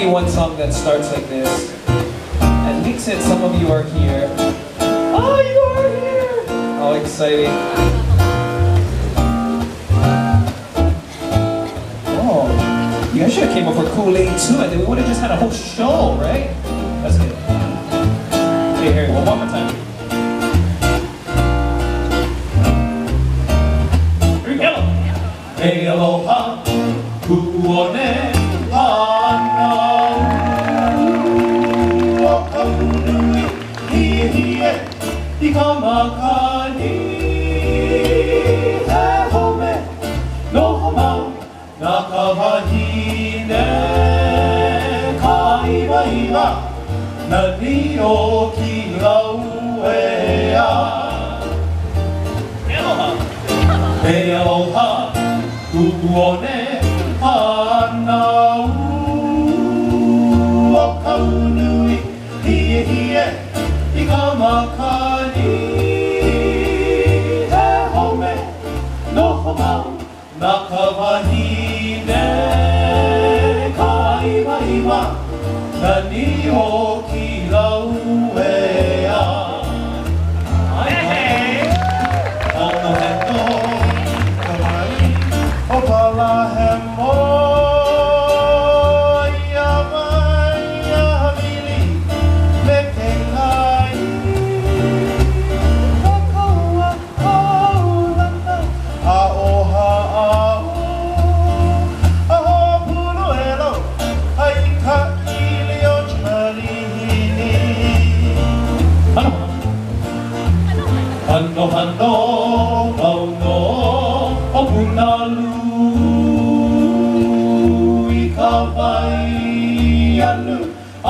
me one song that starts like this. And Nick said some of you are here. Oh, you are here! How exciting. Oh, you guys should have came up for Kool-Aid too, and then we would have just had a whole show, right? That's good. Okay, here, one more time. Here we go. Hey, aloha, kuone, Hālau Mōhala, hie hie, I ka makani, he home, noho mau, nā ka wahine, ka iwa iwa, na ni o ki lau ea. Hey aloha, kuone, Hālau Mōhala, hie hie, I ka makani, he home, noho mau, nā ka wahine, ka iwa iwa, na ni o ki lau ea. Ono heno, ka mai, o pala he mo. Hano hano, oh no, o punalu, I ka wai anu, a